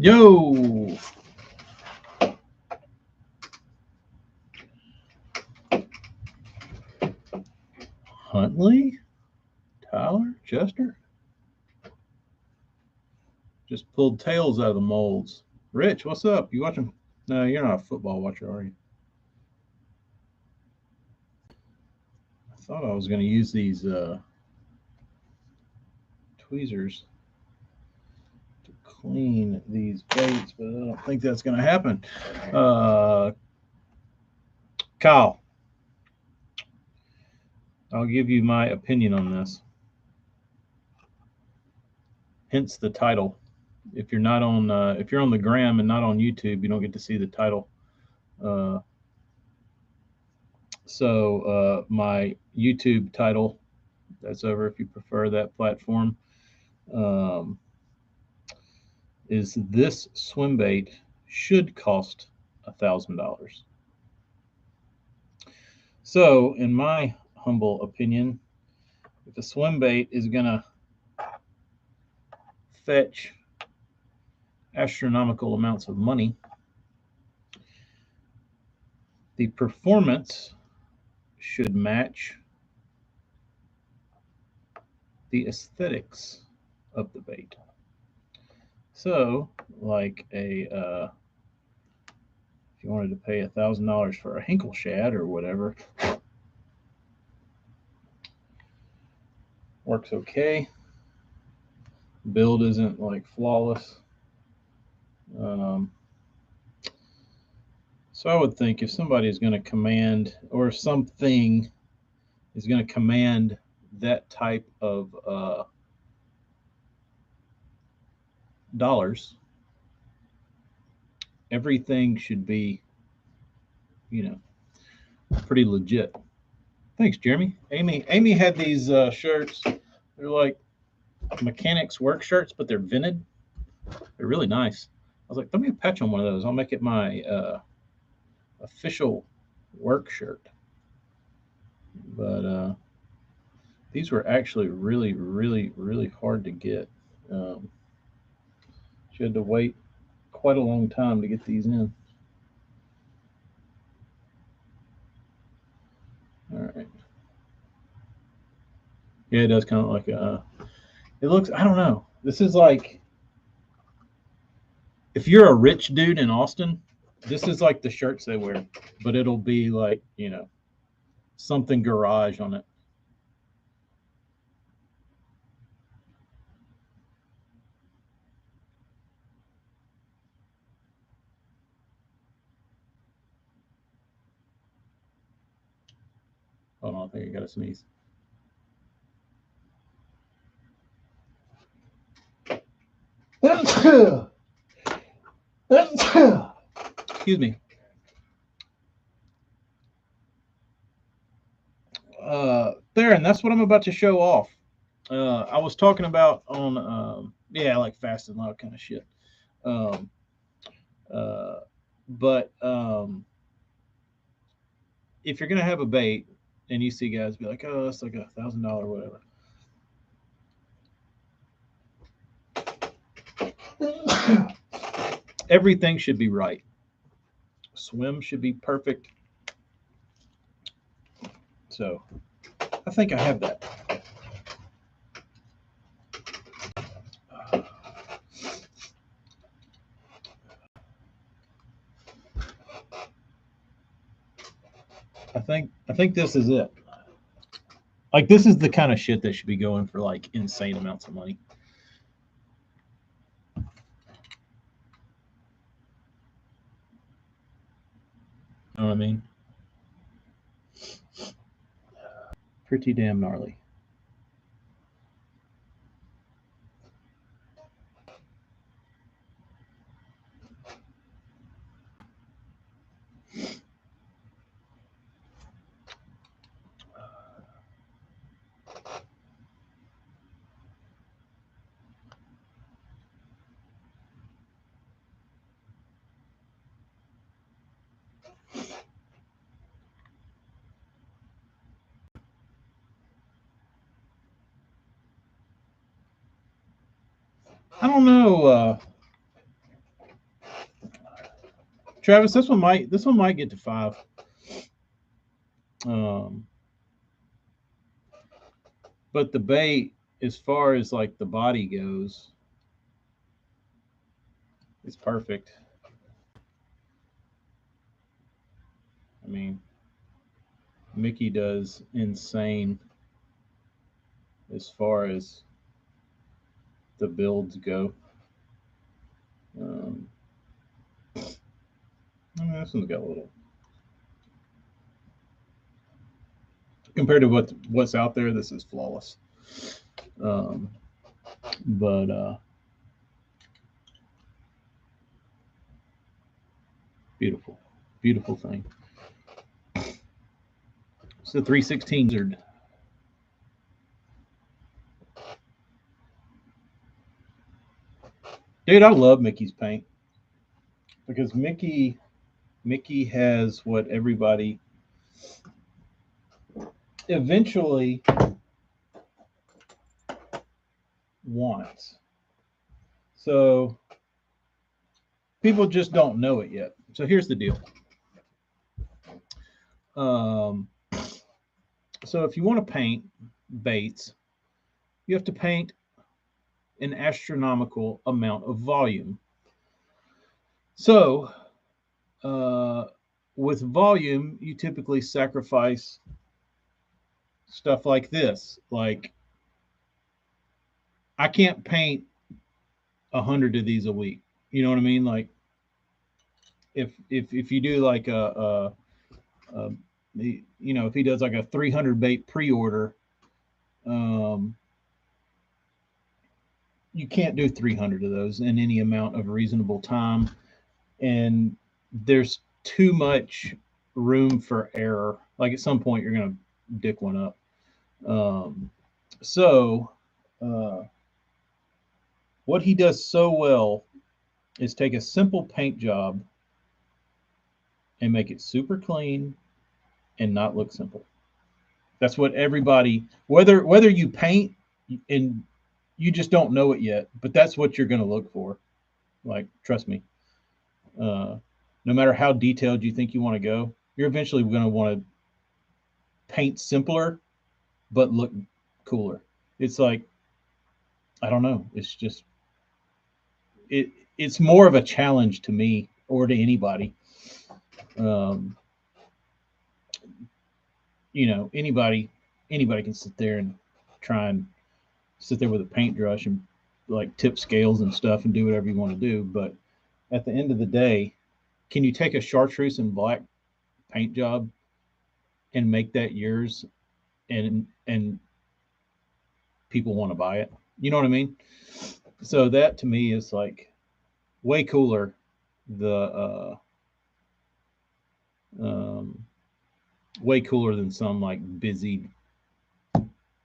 Yo! Huntley? Tyler? Chester? Just pulled tails out of the molds. Rich, what's up? You watching? No, you're not a football watcher, are you? I thought I was going to use these tweezers to clean these baits, but I don't think that's going to happen. Kyle, I'll give you my opinion on this. Hence the title. If you're not on, if you're on the gram and not on YouTube, you don't get to see the title. So my YouTube title, that's over if you prefer that platform, um, is this swim bait should cost $1,000. So, in my humble opinion, if a swim bait is gonna fetch astronomical amounts of money, the performance should match the aesthetics of the bait. So, like if you wanted to pay $1,000 for a Hinkle shad or whatever, works okay. Build isn't like flawless. So I would think if somebody is going to command, or if something is going to command that type of dollars, everything should be, pretty legit. Thanks, Jeremy. Amy had these shirts. They're like mechanics work shirts, but they're vented. They're really nice. I was like, throw me a patch on one of those. I'll make it my official work shirt. But these were actually really, really, really hard to get. She had to wait quite a long time to get these in. All right. Yeah, it does kind of like it looks, I don't know. This is like, if you're a rich dude in Austin, this is like the shirts they wear, but it'll be like, something garage on it. Hold on, I think I got to sneeze. Excuse me. There, and that's what I'm about to show off. I was talking about on, yeah, like fast and loud kind of shit. Um, uh, but if you're gonna have a bait, and you see guys be like, "Oh, it's like $1,000, whatever." Everything should be right. Swim should be perfect. So, I think I have that. I think this is it. Like, this is the kind of shit that should be going for like insane amounts of money. You know what I mean? Pretty damn gnarly. I don't know. Travis, this one might get to 5. Um, but the bait, as far as like the body goes, is perfect. I mean, Mickey does insane as far as the builds go. Um, I mean, this one's got a little compared to what's out there. This is flawless. Um, but beautiful, beautiful thing. It's the 316 Wizard. Dude, I love Mickey's paint because Mickey has what everybody eventually wants. So people just don't know it yet. So here's the deal. Um, so if you want to paint baits, you have to paint an astronomical amount of volume. So uh, with volume, you typically sacrifice stuff like this. Like I can't paint 100 of these a week. You know what I mean? Like if you do like a if he does like a 300 bait pre-order, um, you can't do 300 of those in any amount of reasonable time, and there's too much room for error. Like at some point, you're gonna dick one up. Um, so, uh, what he does so well is take a simple paint job and make it super clean and not look simple. That's what everybody, whether you paint and you just don't know it yet, but that's what you're going to look for. Like, trust me. Uh, no matter how detailed you think you want to go, you're eventually going to want to paint simpler but look cooler. It's like I don't know. It's just it. It's more of a challenge to me or to anybody. Um, anybody can sit there and try and sit there with a paintbrush and like tip scales and stuff and do whatever you want to do. But at the end of the day, can you take a chartreuse and black paint job and make that yours and people want to buy it? You know what I mean? So that to me is like way cooler. The um, way cooler than some like busy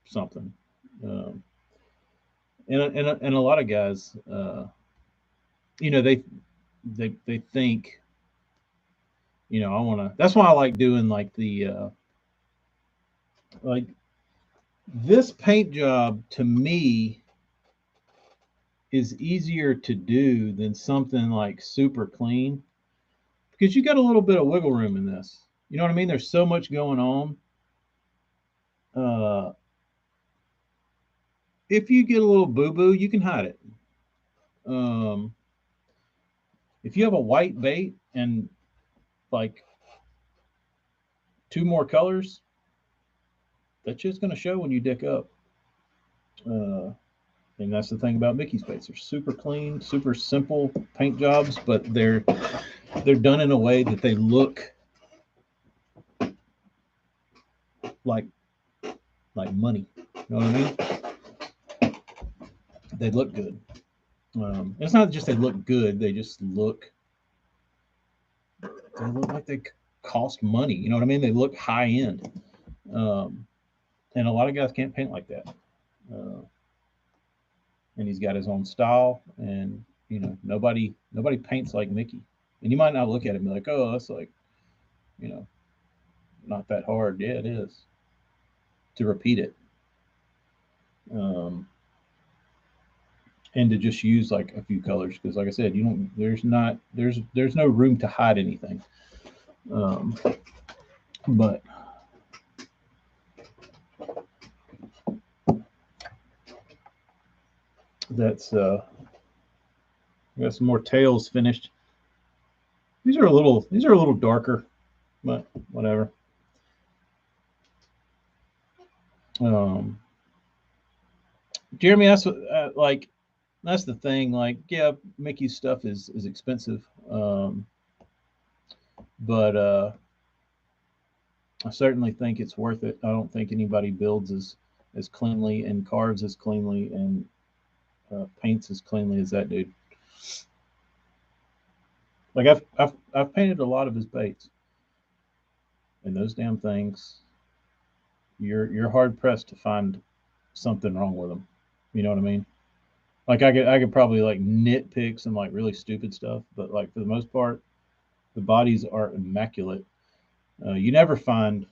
something. Um, and a lot of guys, they think, I want to. That's why I like doing like the like this paint job to me is easier to do than something like super clean because you got a little bit of wiggle room in this. You know what I mean? There's so much going on. Uh, if you get a little boo boo, you can hide it. Um, if you have a white bait and like two more colors, that's just going to show when you dick up. Uh, and that's the thing about Mickey's baits. They're super clean, super simple paint jobs, but they're done in a way that they look like money. You know what I mean? They look good. It's not just they look good; they look like they cost money. You know what I mean? They look high end, um, and a lot of guys can't paint like that. Uh, and he's got his own style, and nobody paints like Mickey. And you might not look at it and be like, oh, that's like you know not that hard. Yeah, it is to repeat it. Um, and to just use like a few colors, because like I said, you don't, there's no room to hide anything. Um, but that's got some more tails finished. These are a little darker, but whatever. Um, Jeremy, that's what, like that's the thing. Like, yeah, Mickey's stuff is expensive, but I certainly think it's worth it. I don't think anybody builds as cleanly and carves as cleanly and paints as cleanly as that dude. Like I've painted a lot of his baits, and those damn things, you're hard pressed to find something wrong with them. You know what I mean? Like I could probably like nitpick some like really stupid stuff, but like for the most part, the bodies are immaculate. You never find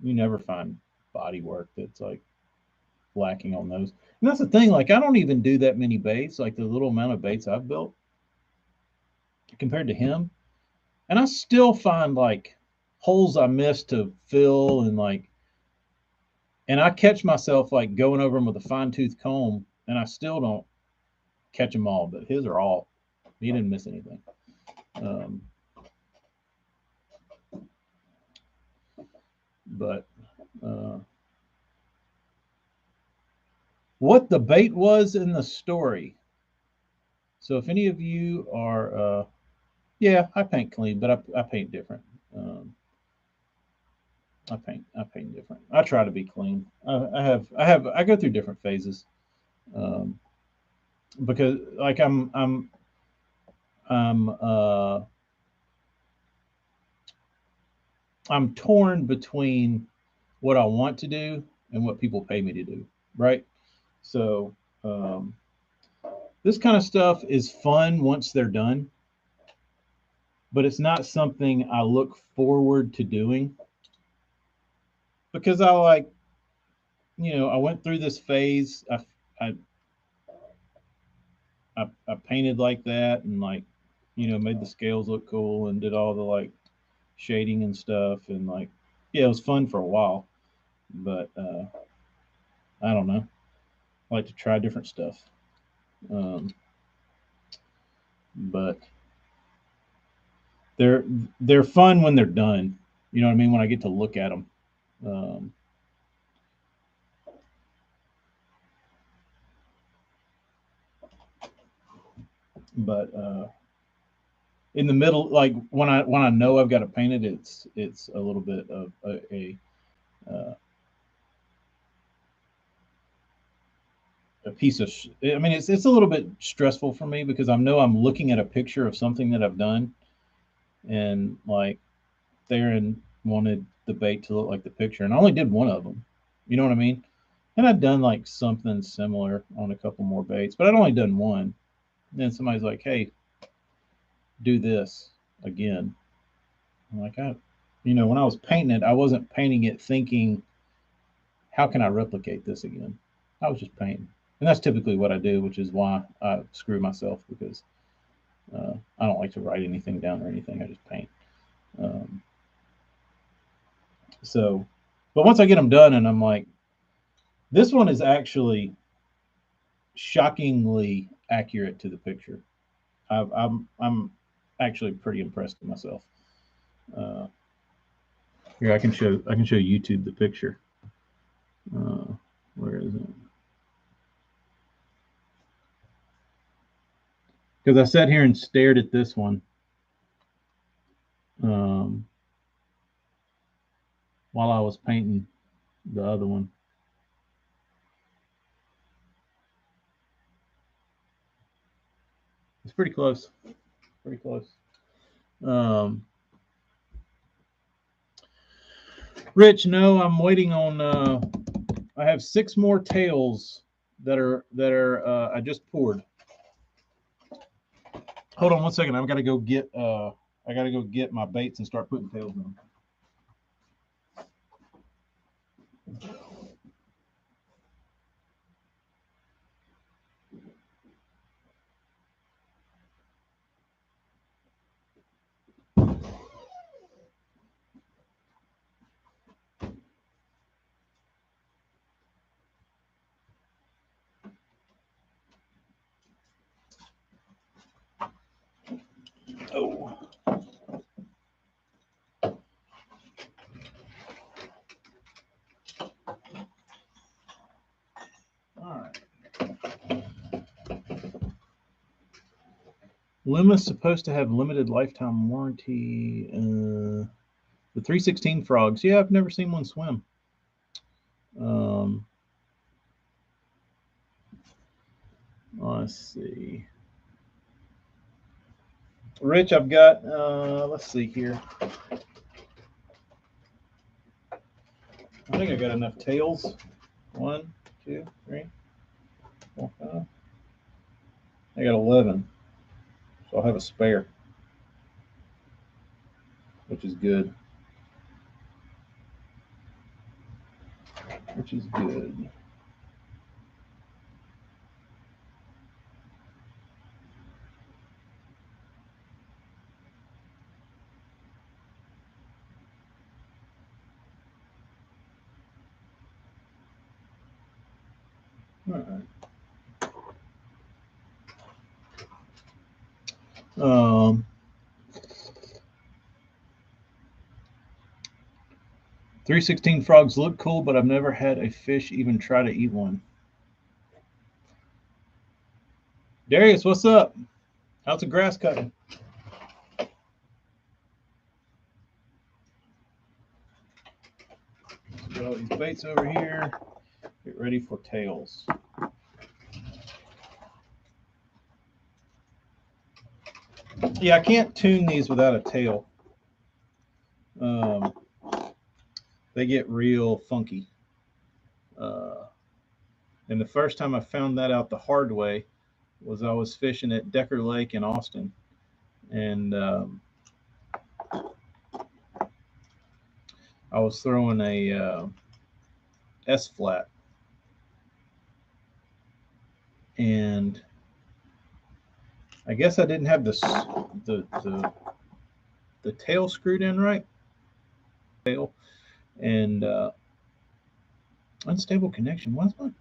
body work that's like lacking on those. And that's the thing. Like I don't even do that many baits. Like the little amount of baits I've built compared to him, and I still find like holes I missed to fill, and like, and I catch myself like going over them with a fine tooth comb, and I still don't catch them all. But his are all. He didn't miss anything. Um, but uh, what the bait was in the story. So if any of you are, yeah, I paint clean, but I paint different. Um, I paint different. I try to be clean. I go through different phases, um, because like I'm I'm torn between what I want to do and what people pay me to do, right? So um, this kind of stuff is fun once they're done, but it's not something I look forward to doing because I like, I went through this phase. I, I painted like that and like, made the scales look cool and did all the like shading and stuff. And like, yeah, it was fun for a while, but I don't know. I like to try different stuff. Um, but they're, they're fun when they're done. You know what I mean? When I get to look at them. Um, but in the middle, like when I know I've got to paint it, it's a little bit of uh, a piece of. I mean, it's a little bit stressful for me because I know I'm looking at a picture of something that I've done, and like Theron wanted the bait to look like the picture, and I only did one of them. You know what I mean? And I'd done like something similar on a couple more baits, but I'd only done one. And then somebody's like, "Hey, do this again." I'm like, when I was painting it, I wasn't painting it thinking, how can I replicate this again? I was just painting. And that's typically what I do, which is why I screw myself because I don't like to write anything down or anything. I just paint. Um, so, but once I get them done and I'm like, this one is actually shockingly accurate to the picture. I'm actually pretty impressed with myself. Uh, Here I can show YouTube the picture. Uh, where is it? Because I sat here and stared at this one um, while I was painting the other one. It's pretty close. Pretty close. Um, Rich, no, I'm waiting on. I have 6 more tails that are I just poured. Hold on one second. I've got to go get. I got to go get my baits and start putting tails in. Oh. All right. Lima's supposed to have limited lifetime warranty. The 316 frogs. Yeah, I've never seen one swim. Let's see. Rich, I've got, let's see here. I think I got enough tails. 1, 2, 3, 4, 5. I got 11. So I'll have a spare, which is good. Which is good. All right. 316 frogs look cool, but I've never had a fish even try to eat one. Darius, what's up? How's the grass cutting? Got all these baits over here. Get ready for tails. Yeah, I can't tune these without a tail. They get real funky. And the first time I found that out the hard way was I was fishing at Decker Lake in Austin. And I was throwing a S flat. And I guess I didn't have the tail screwed in right. Tail. And unstable connection. Why's my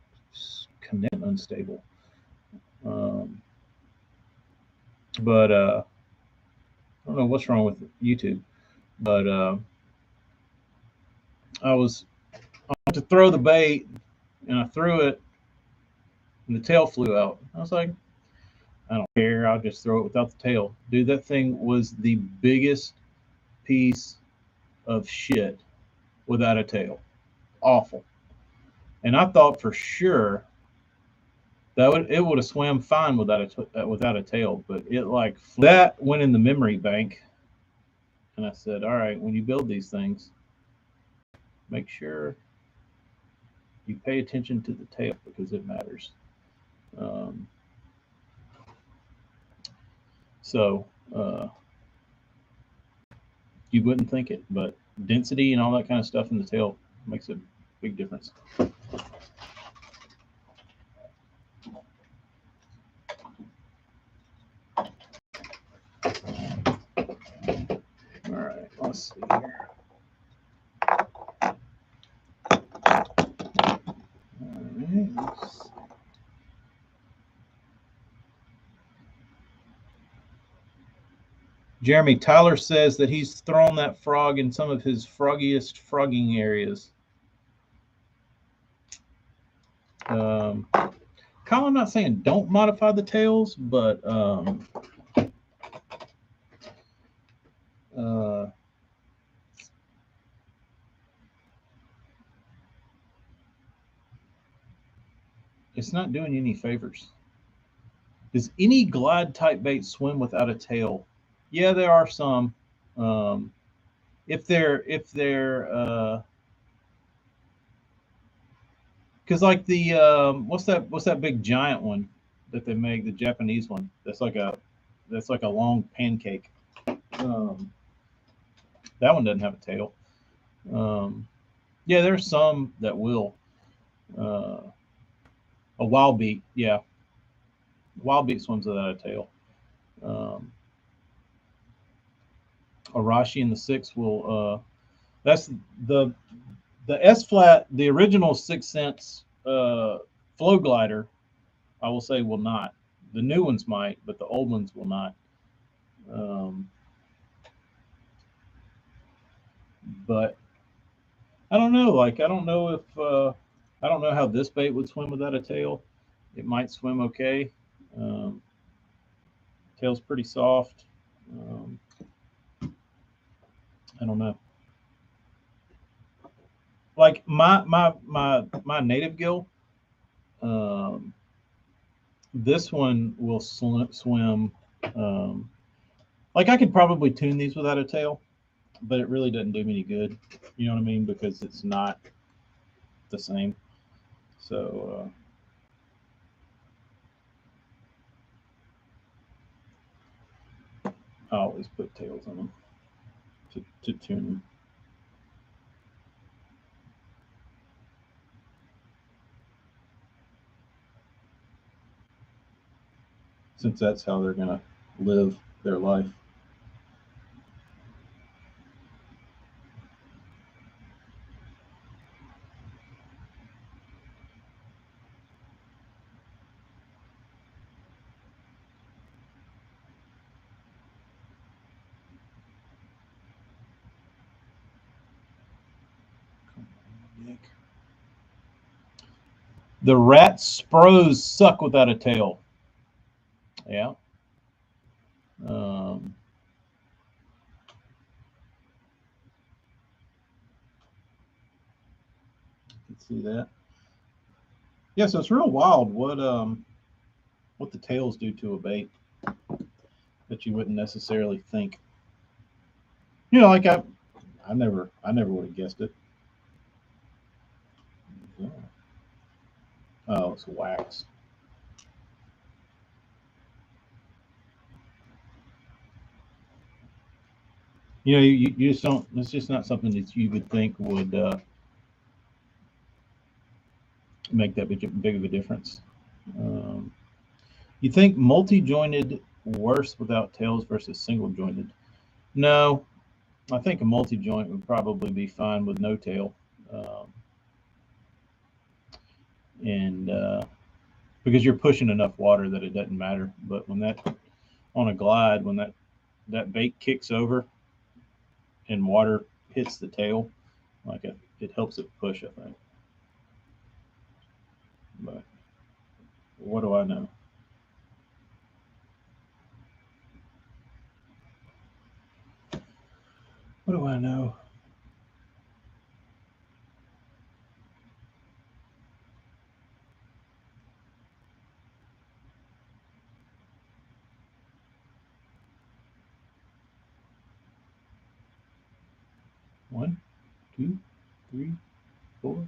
connection unstable? But I don't know what's wrong with YouTube. But I went to throw the bait, and I threw it, and the tail flew out. I was like, I don't care. I'll just throw it without the tail. Dude, that thing was the biggest piece of shit without a tail. Awful. And I thought for sure that it would have swam fine without a tail, but it like that went in the memory bank. And I said, all right, when you build these things, make sure you pay attention to the tail because it matters. So you wouldn't think it, but density and all that kind of stuff in the tail makes a big difference. All right, let's see here. Jeremy, Tyler says that he's thrown that frog in some of his froggiest frogging areas. Kyle, I'm not saying don't modify the tails, but it's not doing you any favors. Does any glide type bait swim without a tail? Yeah, there are some. If they're because like the what's that big giant one that they make, the Japanese one that's like a long pancake. That one doesn't have a tail. Yeah, there's some that will. A wild beat, yeah. Wild beat swims without a tail. Arashi in the 6 will. That's the S flat, the original 6 cents flow glider. I will say will not. The new ones might, but the old ones will not. But I don't know. Like I don't know if I don't know how this bait would swim without a tail. It might swim okay. Um, Tail's pretty soft. Um, I don't know. Like my native gill, um, this one will swim. Um, like I could probably tune these without a tail, but it really doesn't do me any good. You know what I mean? Because it's not the same. So I always put tails on them to tune them. Since that's how they're gonna live their life. The rat spros suck without a tail. Yeah. Um, you can see that. Yeah, so it's real wild what the tails do to a bait that you wouldn't necessarily think. You know, like I never would have guessed it. Yeah. Oh, it's wax. You know, you just don't. It's just not something that you would think would make that big of a difference. Um, you think multi-jointed worse without tails versus single-jointed? No, I think a multi-joint would probably be fine with no tail, and because you're pushing enough water that it doesn't matter. But when that on a glide, when that bait kicks over and water hits the tail, like it helps it push. I think, but what do I know? What do I know? One, two, three, 4,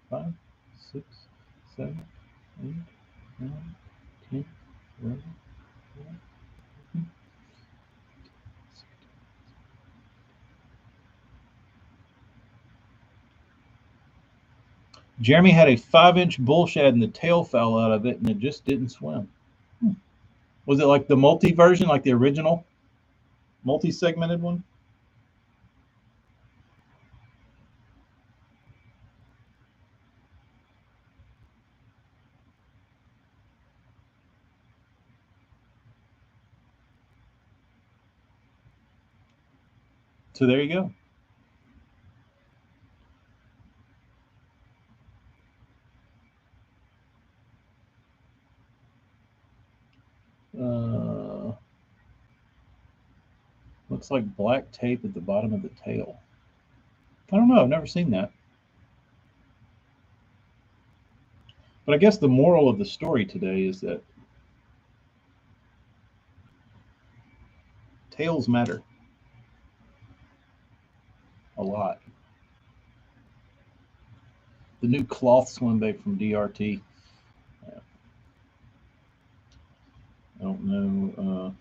5, 6, 7, 8, 9, 10, 11, 12, 13. Jeremy had a 5-inch bull shad and the tail fell out of it and it just didn't swim. Hmm. Was it like the multi version, like the original multi segmented one? So there you go. Looks like black tape at the bottom of the tail. I don't know. I've never seen that. But I guess the moral of the story today is that tails matter a lot. The new cloth swim bait from DRT. I don't know.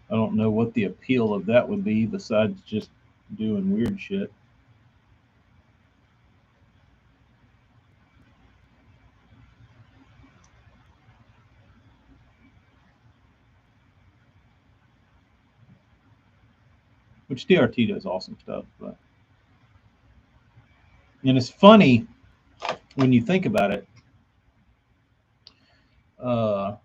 I don't know what the appeal of that would be besides just doing weird shit. Which DRT does awesome stuff, but and it's funny when you think about it. Uh,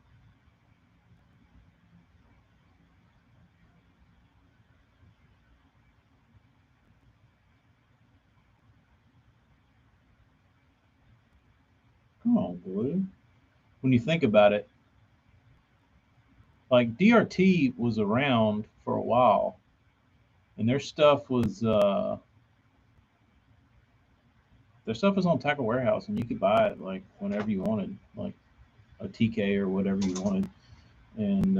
Come on, Blue. When you think about it, like DRT was around for a while, and their stuff was on Tackle Warehouse, and you could buy it like whenever you wanted, like a TK or whatever you wanted. And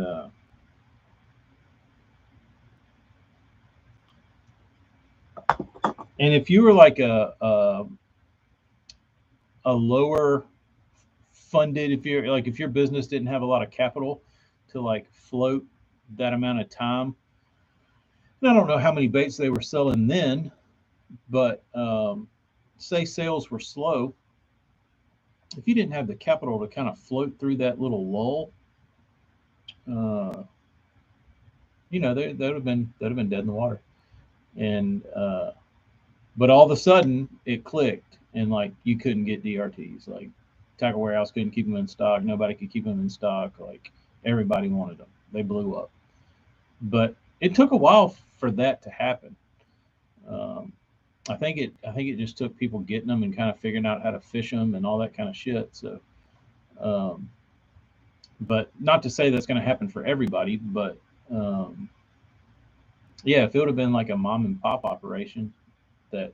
if you were like a lower funded, if your business didn't have a lot of capital to like float that amount of time, and I don't know how many baits they were selling then, but say sales were slow, if you didn't have the capital to kind of float through that little lull, uh, they'd have been dead in the water. And but all of a sudden it clicked, and like you couldn't get DRTs. Like Tackle Warehouse couldn't keep them in stock. Nobody could keep them in stock. Like everybody wanted them. They blew up. But it took a while for that to happen. Um, I think it just took people getting them and kind of figuring out how to fish them and all that kind of shit. So, um, but not to say that's going to happen for everybody. But um, yeah, if it would have been like a mom and pop operation that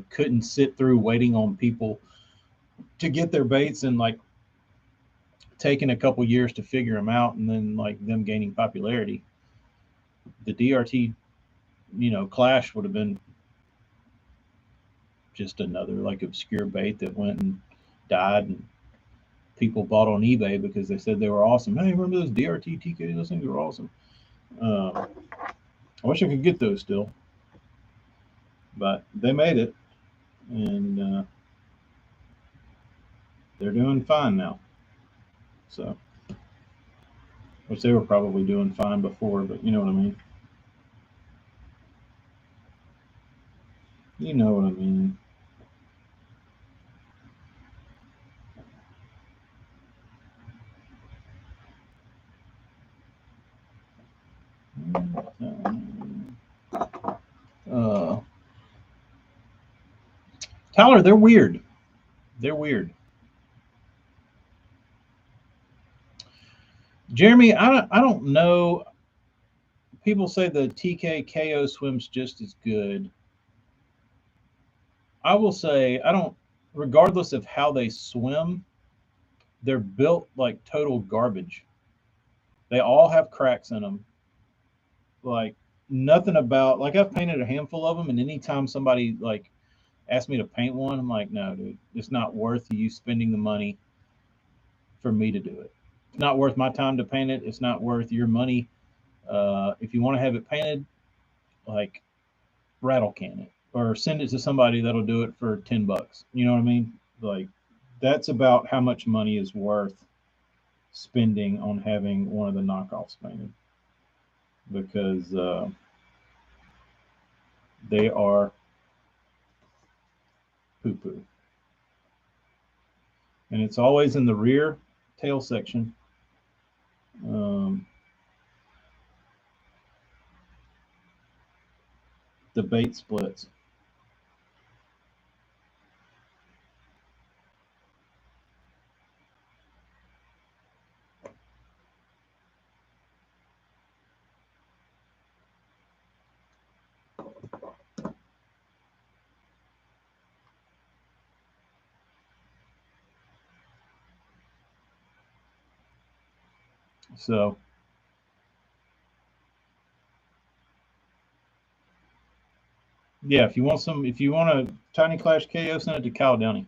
couldn't sit through waiting on people to get their baits, and like taking a couple years to figure them out, and then like them gaining popularity, the DRT clash would have been just another like obscure bait that went and died, and people bought on eBay because they said they were awesome. Hey, remember those DRT TK? Those things were awesome. I wish I could get those still, but they made it, and they're doing fine now. So, which they were probably doing fine before, but you know what I mean. You know what I mean. Uh, Tyler, they're weird. They're weird. Jeremy, I don't know. People say the TK KO swims just as good. I will say I don't. Regardless of how they swim, they're built like total garbage. They all have cracks in them. Like nothing about like I've painted a handful of them, and anytime somebody like asks me to paint one, I'm like, no, dude, it's not worth you spending the money for me to do it. It's not worth my time to paint it. It's not worth your money. If you want to have it painted, like rattle can it or send it to somebody that'll do it for $10. You know what I mean? Like that's about how much money is worth spending on having one of the knockoffs painted, because they are poo poo. And it's always in the rear tail section. Um, the bait splits. So yeah, if you want a Tiny Clash KO, send it to Kyle Downey.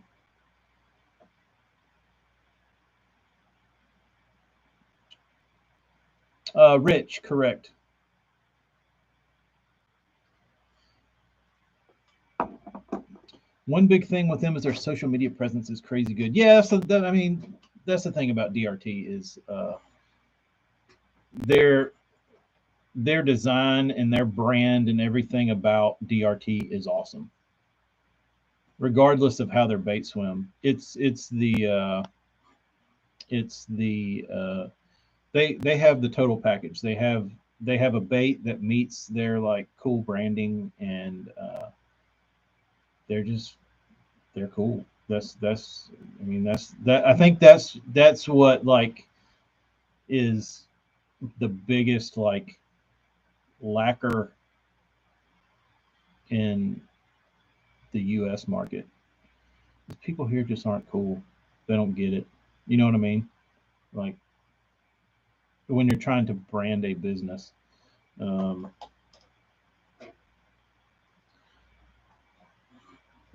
Rich, correct. One big thing with them is their social media presence is crazy good. Yeah, so I mean, that's the thing about DRT is their their design and their brand and everything about DRT is awesome. Regardless of how their bait swim, it's the they have the total package. They have a bait that meets their like cool branding, and they're just they're cool. That's I mean that I think that's what like is the biggest like lacquer in the US market. People here just aren't cool. They don't get it. You know what I mean? Like when you're trying to brand a business. Um,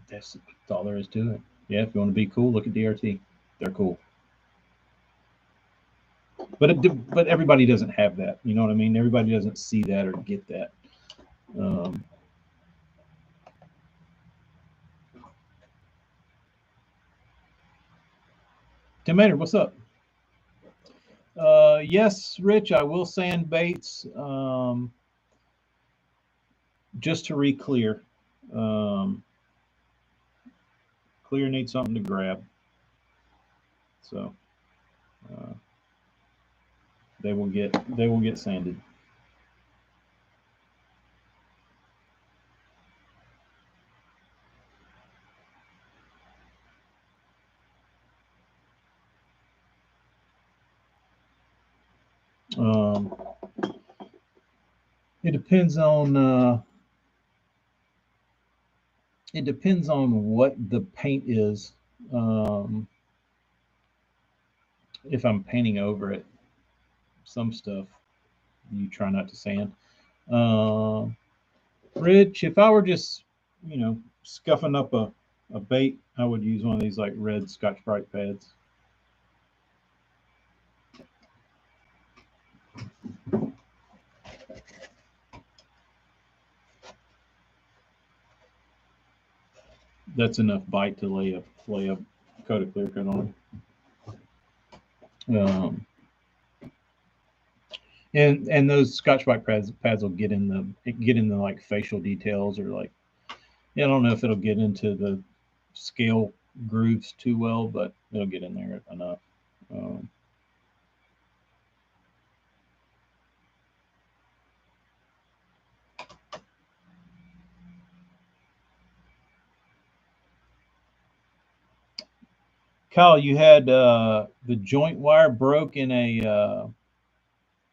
that's all there is to it. Yeah, if you want to be cool, look at DRT. They're cool. But everybody doesn't have that. You know what I mean? Everybody doesn't see that or get that. Um, Tim Maynard, what's up? Yes, Rich, I will sand baits. Just to re-clear, um, clear needs something to grab, so uh, they will get sanded. Um, it depends on what the paint is. Um, if I'm painting over it, some stuff you try not to sand. Uh, Rich, if I were just scuffing up a bait, I would use one of these like red Scotch-Brite pads. That's enough bite to lay a coat of clear coat on. And those Scotch-Brite pads will get in the like facial details or like I don't know if it'll get into the scale grooves too well, but it'll get in there enough. Um, Kyle, you had the joint wire broke in a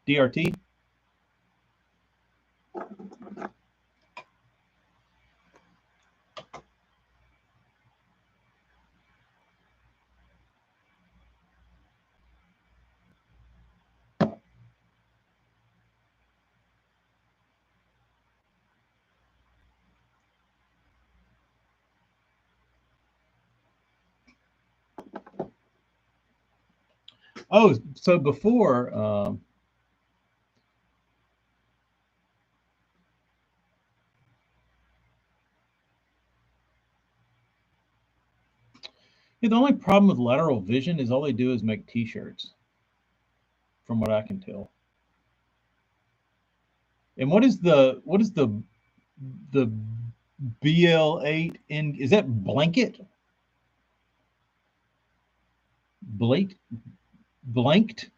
DRT. Oh, so before yeah, the only problem with lateral vision is all they do is make T-shirts, from what I can tell. And what is the BL8 in? Is that blanket? Blake blanked?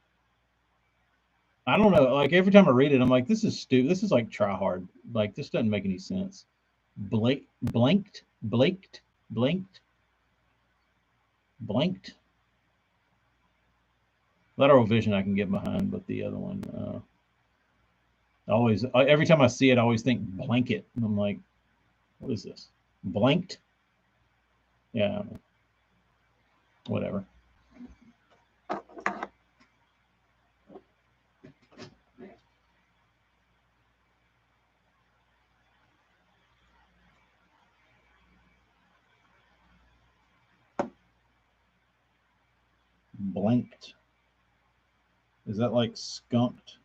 I don't know. Like every time I read it, I'm like, this is stupid. This is like try hard. Like this doesn't make any sense. Blaked, blinked, blanked. Lateral vision I can get behind, but the other one, always every time I see it, I always think blanket. And I'm like, what is this? Blanked? Yeah, whatever. Blanked. Is that like skunked?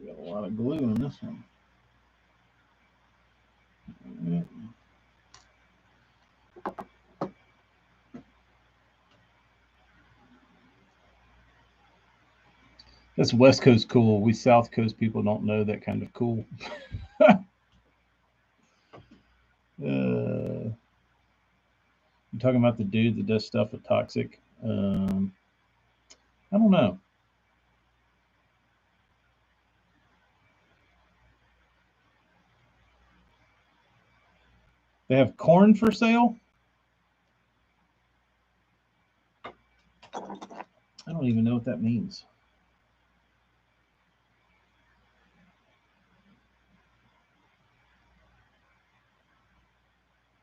We got a lot of glue in this one. That's West Coast cool. We South Coast people don't know that kind of cool. You talking about the dude that does stuff with Toxic? I don't know. They have corn for sale? I don't even know what that means.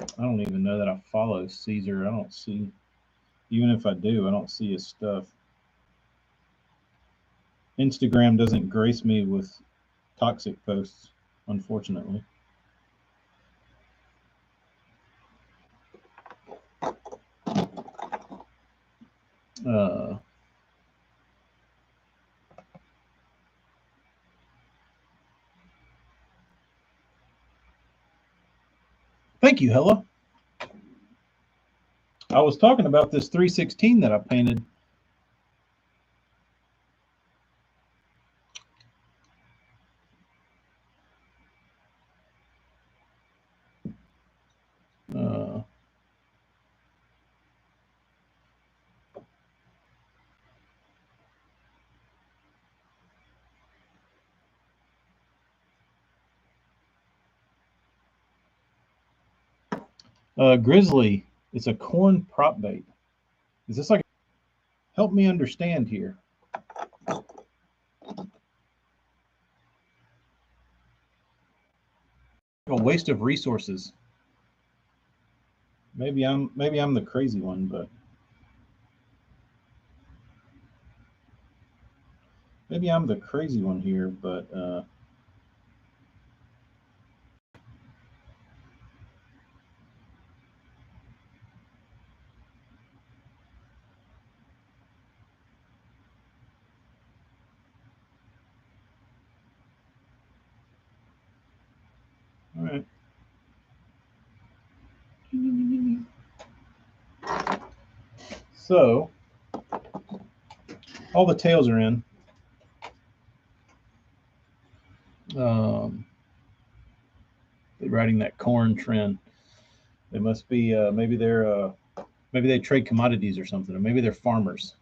I don't even know that I follow Caesar. I don't see, even if I do, I don't see his stuff. Instagram doesn't grace me with toxic posts, unfortunately. Thank you, Hella. I was talking about this 316 that I painted. Grizzly, it's a corn prop bait. Is this like, help me understand here? A waste of resources. Maybe I'm the crazy one, but maybe I'm the crazy one here, but all right. So all the tails are in. They're riding that corn trend. They must be maybe they trade commodities or something, or maybe they're farmers.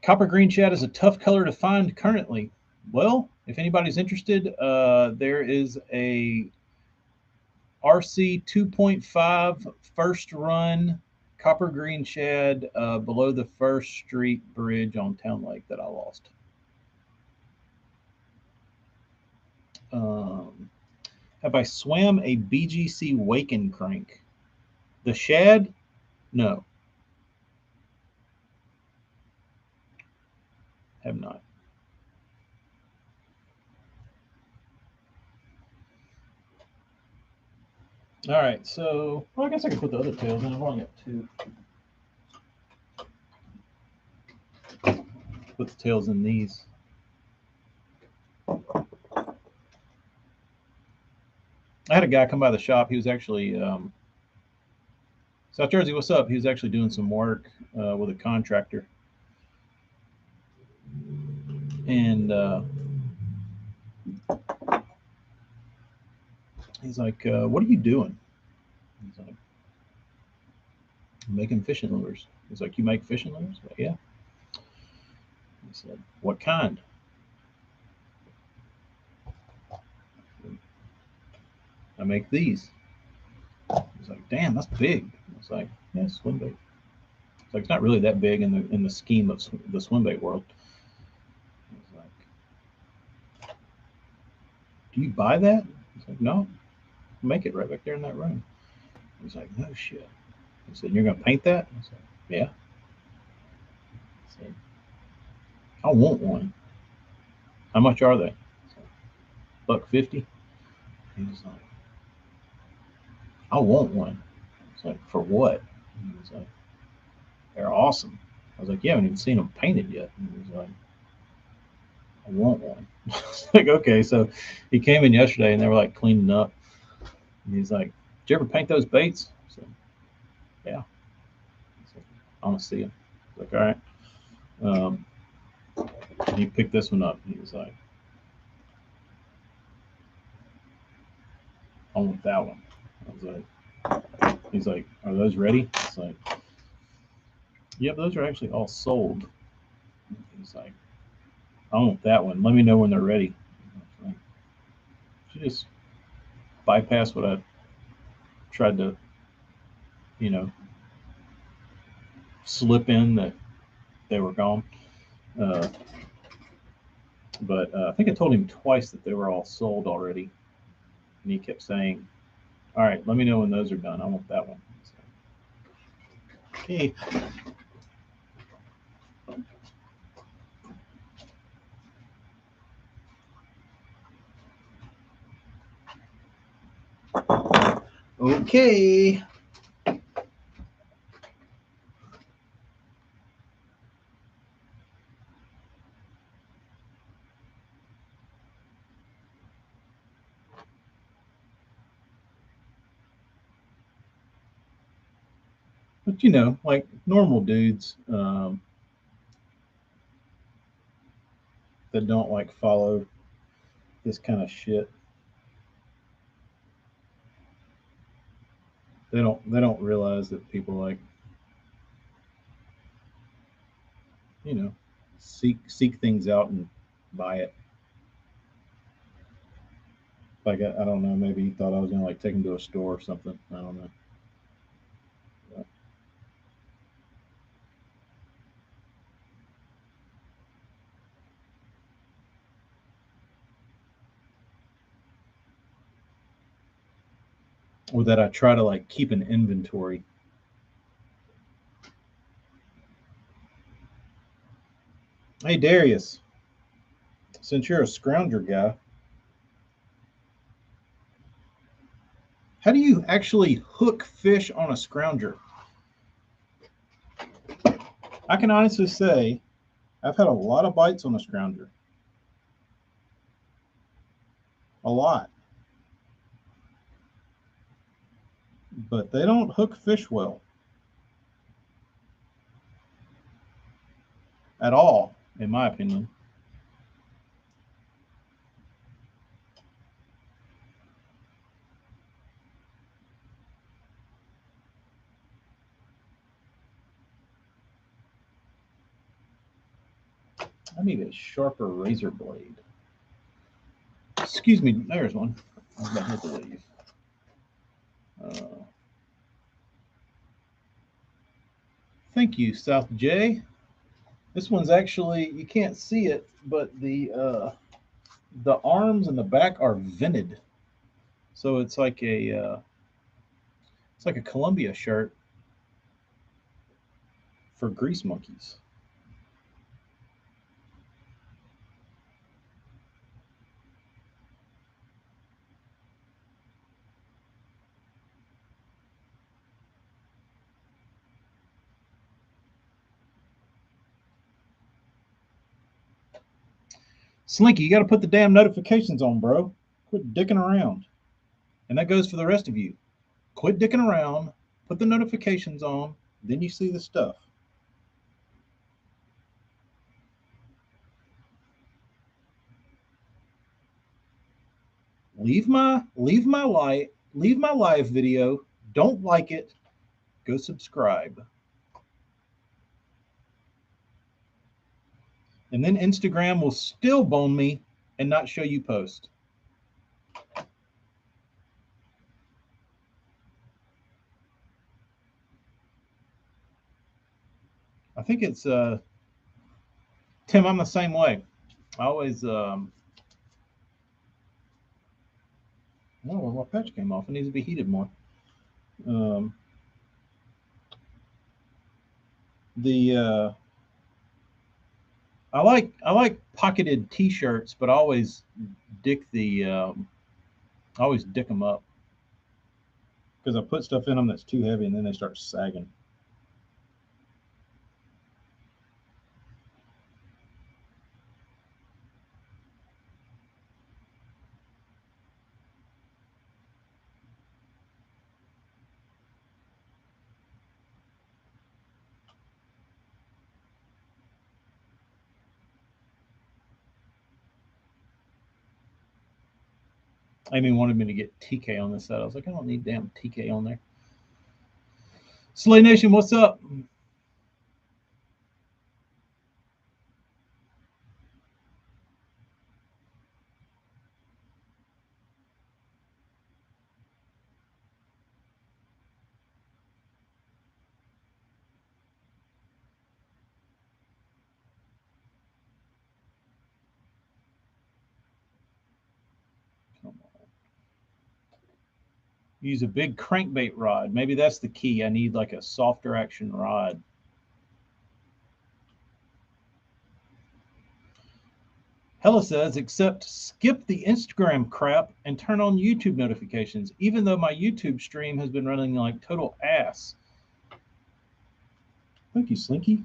Copper green shad is a tough color to find currently. Well, if anybody's interested, there is a RC 2.5 first run copper green shad below the First Street Bridge on Town Lake that I lost. Have I swam a BGC Waken crank? The shad? No. Have not. All right, so well, I guess I can put the other tails in. I've only got two. Put the tails in these. I had a guy come by the shop. He was actually South Jersey. What's up? He was actually doing some work with a contractor, and he's like, "What are you doing?" He's like, "I'm making fishing lures." He's like, "You make fishing lures?" Like, yeah. He said, "What kind?" I make these. He's like, "Damn, that's big." I was like, "Yeah, swim bait." It's like it's not really that big in the scheme of the swim bait world. He's like, "Do you buy that?" He's like, "No, make it right back there in that room." He's like, "No shit." He said, "You're gonna paint that?" I said, "Yeah." He said, "I want one." How much are they? $1.50. He was like, "I want one." I was like, "For what?" He was like, "They're awesome." I was like, "Yeah, I haven't even seen them painted yet." And he was like, "I want one." I was like, "Okay." So he came in yesterday and they were like cleaning up. And he's like, "Did you ever paint those baits?" I said, "Yeah." I said, "I want to see them." I was like, "All right." He picked this one up. He was like, "I want that one." I was like, He's like, are those ready? It's like, yep, those are actually all sold. He's like, I want that one. Let me know when they're ready. Like, she just bypassed what I tried to, you know, slip in that they were gone. Uh, but I think I told him twice that they were all sold already. And he kept saying, all right, let me know when those are done. I want that one. So, okay. Okay. But you know, like normal dudes that don't like follow this kind of shit, they don't realize that people like, you know, seek things out and buy it. Like I don't know, maybe he thought I was gonna like take him to a store or something. I don't know. Or that I try to like keep an inventory. Hey Darius, since you're a scrounger guy, how do you actually hook fish on a scrounger? I can honestly say I've had a lot of bites on a scrounger. A lot. But they don't hook fish well at all, in my opinion. I need a sharper razor blade. Excuse me, there's one. I was about to leave. Uh, thank you, South J. This one's actually, you can't see it, but the arms and the back are vented. So it's like a Columbia shirt for grease monkeys. Slinky, you got to put the damn notifications on, bro. Quit dicking around. And that goes for the rest of you. Quit dicking around, put the notifications on, then you see the stuff. Leave my live video. Don't like it. Go subscribe. And then Instagram will still bone me and not show you post. I think it's Tim, I'm the same way. I always oh, my patch came off. It needs to be heated more. Um, the I like pocketed T-shirts, but I always dick them up because I put stuff in them that's too heavy, and then they start sagging. Amy wanted me to get TK on this set. I was like, I don't need damn TK on there. Slay Nation, what's up? Come on. Use a big crankbait rod. Maybe that's the key. I need like a softer action rod. Hella says, except skip the Instagram crap and turn on YouTube notifications, even though my YouTube stream has been running like total ass. Thank you, Slinky.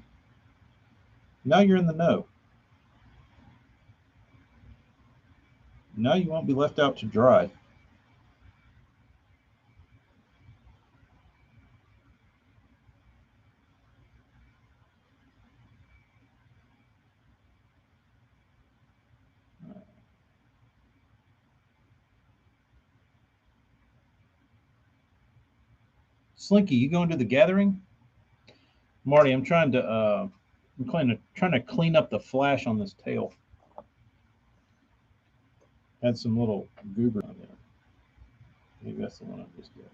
Now you're in the know. Now you won't be left out to dry. Slinky, you going to the gathering? Marty, I'm trying to clean up the flash on this tail. Had some little goober on there. Maybe that's the one I just did.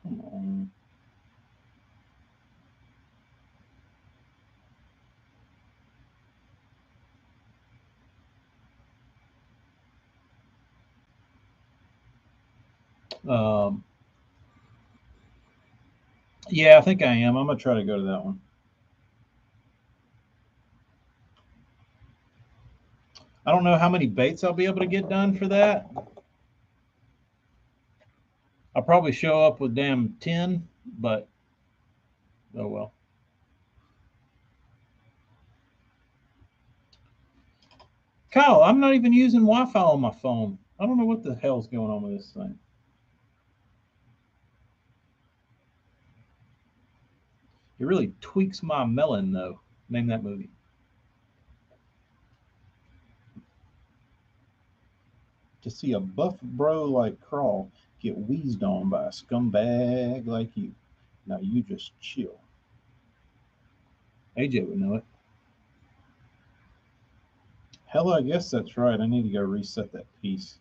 Come on. Yeah, I think I am. I'm gonna try to go to that one. I don't know how many baits I'll be able to get done for that. I'll probably show up with damn 10, but oh well. Kyle, I'm not even using Wi-Fi on my phone. I don't know what the hell's going on with this thing. It really tweaks my melon, though. Name that movie. To see a buff bro like Crawl get wheezed on by a scumbag like you. Now you just chill. AJ would know it. Hell, I guess that's right. I need to go reset that piece.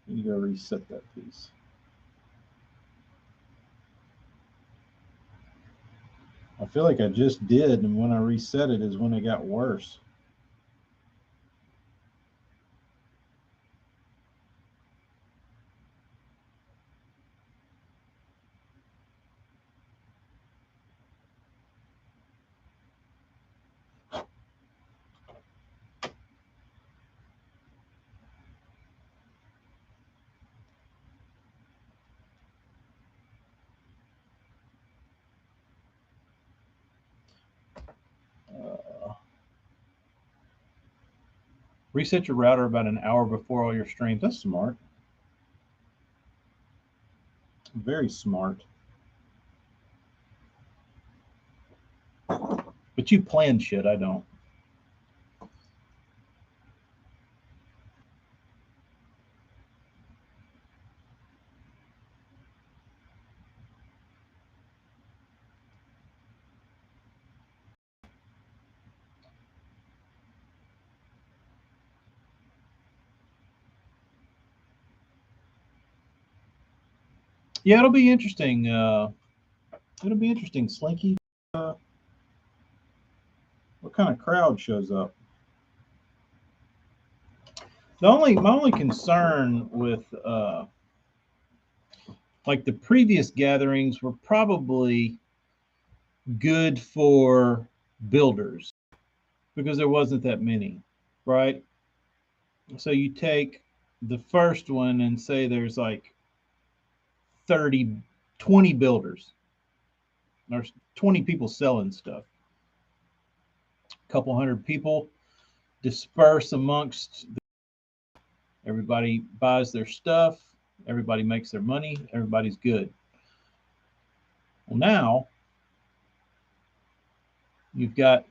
I need to go reset that piece. I feel like I just did, and when I reset it is when it got worse. Reset your router about an hour before all your streams. That's smart. Very smart. But you plan shit. I don't. Yeah, it'll be interesting. It'll be interesting. Slinky, uh, what kind of crowd shows up? My only concern with like the previous gatherings were probably good for builders because there wasn't that many, right? So you take the first one and say there's like 30, 20 builders. There's 20 people selling stuff. A couple hundred people. disperse amongst everybody, buys their stuff, everybody makes their money, everybody's good. Well, now you've got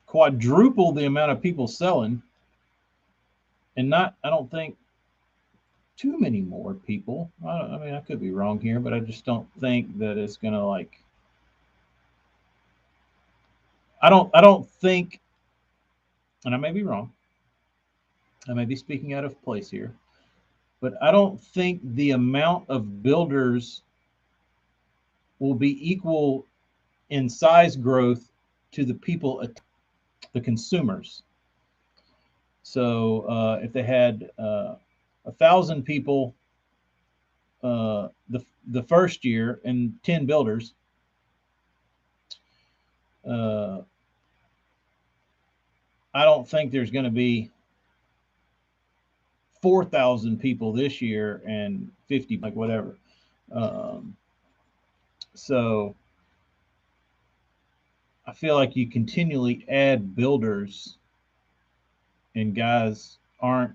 quadruple the amount of people selling, and not, I don't think, too many more people. I mean, I could be wrong here, but I just don't think that it's gonna like. I don't think, and I may be wrong. I may be speaking out of place here, but I don't think the amount of builders will be equal in size growth to the people, the consumers. So if they had 1,000 people the first year and 10 builders, uh, I don't think there's going to be 4,000 people this year and 50, like whatever. Um, so I feel like you continually add builders, and guys aren't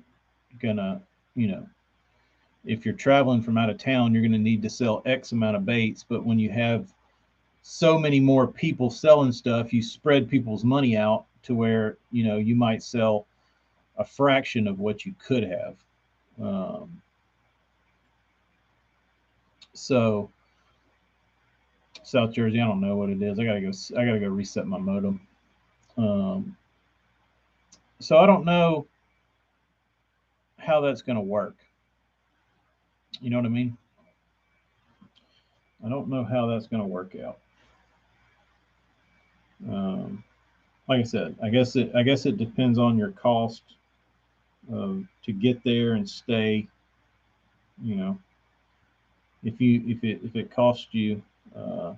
gonna, you know, if you're traveling from out of town, you're going to need to sell X amount of baits. But when you have so many more people selling stuff, you spread people's money out to where, you know, you might sell a fraction of what you could have. Um, so South Jersey, I don't know what it is. I gotta go. I gotta go reset my modem. Um, so I don't know how that's gonna work. You know what I mean? I don't know how that's gonna work out. Um, like I said, I guess it depends on your cost to get there and stay. You know, if it costs you uh,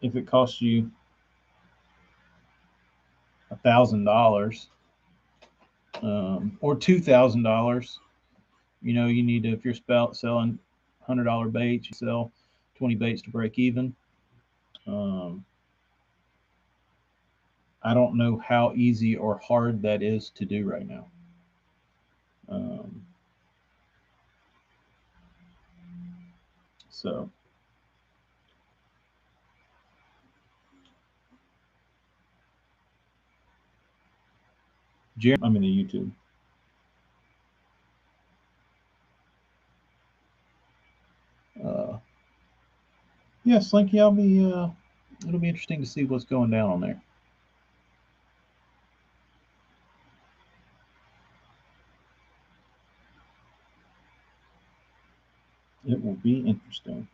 if it costs you $1,000 or $2,000, you know, you need to, if you're selling $100 baits, you sell 20 baits to break even. Um, I don't know how easy or hard that is to do right now. Um, so, I'm in the YouTube. Uh, yeah, Slinky, I'll be. It'll be interesting to see what's going down on there. It will be interesting.